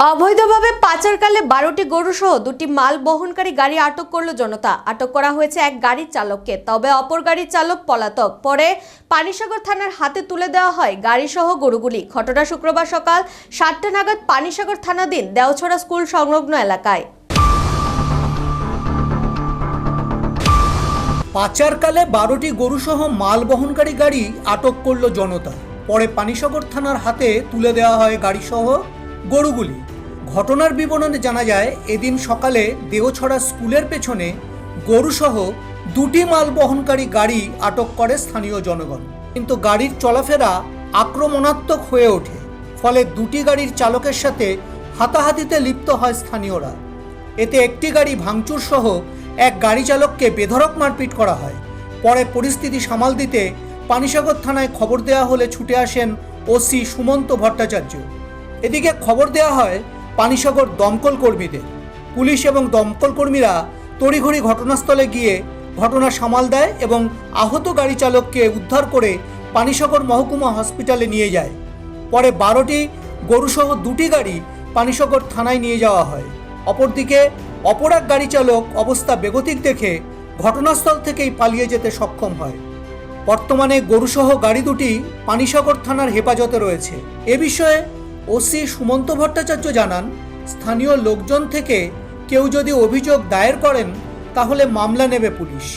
অবৈধভাবে পাচারকালে 12টি গরু সহ 2টি মাল বহনকারী গাড়ি আটক করল জনতা। আটক করা হয়েছে এক গাড়ির চালককে, তবে অপর গাড়ির চালক পলাতক। পরে পানিসাগর থানার হাতে তুলে দেওয়া হয় গাড়ি সহ গরুগুলি। ঘটনা শুক্রবার সকাল 7টা নাগাদ পানিসাগর থানাধীন দেওছড়া স্কুল সংলগ্ন এলাকায়। পাচারকালে 12টি গরু সহ মাল বহনকারী গাড়ি আটক করল জনতা। পরে পানিসাগর থানার হাতে তুলে দেওয়া হয় গাড়ি সহ গরুগুলি। ঘটনার বিবরণে জানা যায়, এদিন সকালে দেওছড়া স্কুলের পেছনে গরুসহ 2টি মাল বহনকারী গাড়ি আটক করে স্থানীয় জনগণ। কিন্তু গাড়ির চলাফেরা আক্রমণাত্মক হয়ে ওঠে, ফলে 2টি গাড়ির চালকের সাথে হাতাহাতিতে লিপ্ত হয় স্থানীয়রা। এতে একটি গাড়ি ভাঙচুর সহ এক গাড়ি চালককে বেধড়ক মারপিট করা হয়। পরে পরিস্থিতি সামাল দিতে পানিসাগর থানায় খবর দেওয়া হলে ছুটে আসেন ওসি সুমন্ত ভট্টাচার্য। এদিকে খবর দেওয়া হয় পানিসাগর দমকল কর্মীদের। পুলিশ এবং দমকল কর্মীরা তড়িঘড়ি ঘটনাস্থলে গিয়ে ঘটনা সামাল দেয় এবং আহত গাড়ি চালককে উদ্ধার করে পানিসাগর মহকুমা হসপিটালে নিয়ে যায়। পরে 12টি গরুসহ 2টি গাড়ি পানিসাগর থানায় নিয়ে যাওয়া হয়। অপরদিকে অপর এক গাড়ি চালক অবস্থা বেগতিক দেখে ঘটনাস্থল থেকেই পালিয়ে যেতে সক্ষম হয়। বর্তমানে গরুসহ গাড়ি দুটি পানিসাগর থানার হেফাজতে রয়েছে। এ বিষয়ে ওসি সুমন্ত ভট্টাচার্য জানান, স্থানীয় লোকজন থেকে কেউ যদি অভিযোগ দায়ের করেন তাহলে মামলা নেবে পুলিশ,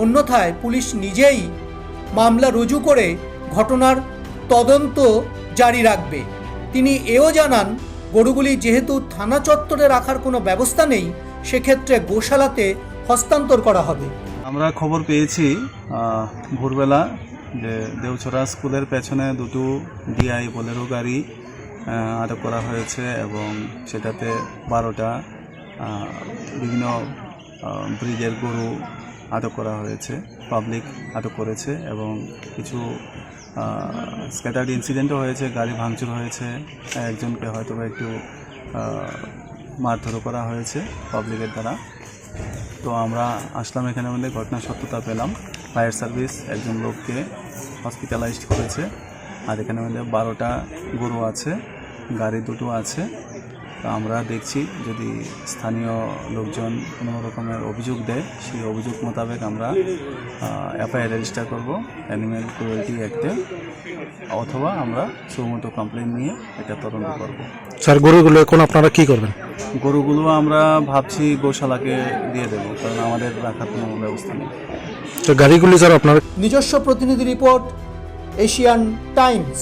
অন্যথায় পুলিশ নিজেই মামলা রুজু করে ঘটনার তদন্ত জারি রাখবে। তিনি এও জানান, গরুগুলি যেহেতু থানা চত্বরে রাখার কোনো ব্যবস্থা নেই, সেক্ষেত্রে গোশালাতে হস্তান্তর করা হবে। আমরা খবর পেয়েছি ভোরবেলা যে দেওছড়া স্কুলের পেছনে 2টো ডিআই বোলেরো গাড়ি আটক করা হয়েছে এবং সেটাতে 12টা বিভিন্ন ব্রিডের গরু আটক করা হয়েছে, পাবলিক আটক করেছে এবং কিছু স্ক্যাটার্ড ইনসিডেন্টও হয়েছে, গাড়ি ভাঙচুর হয়েছে, একজনকে হয়তো একটু মারধরও করা হয়েছে পাবলিকের দ্বারা। তো আমরা আসলাম এখানে, আমাদের ঘটনার সত্যতা পেলাম। ফায়ার সার্ভিস একজন লোককে হসপিটালাইজড করেছে। আর এখানে আমাদের 12টা গরু আছে, গাড়ি 2টো আছে। তো আমরা দেখছি যদি স্থানীয় লোকজন কোনো রকমের অভিযোগ দেয়, সেই অভিযোগ মোতাবেক আমরা এফআইআর রেজিস্টার করব অ্যানিম্যাল ক্রুয়েলটি অ্যাক্টে, অথবা আমরা সুমোটো কমপ্লেন নিয়ে এটা তদন্ত করব। স্যার, গরুগুলো এখন আপনারা কি করবেন? গরুগুলো আমরা ভাবছি গোশালাকে দিয়ে দেবো, কারণ আমাদের রাখার কোনো ব্যবস্থা নেই। তো গাড়িগুলি স্যার আপনার নিজস্ব প্রতিনিধি রিপোর্ট, এশিয়ান টাইমস।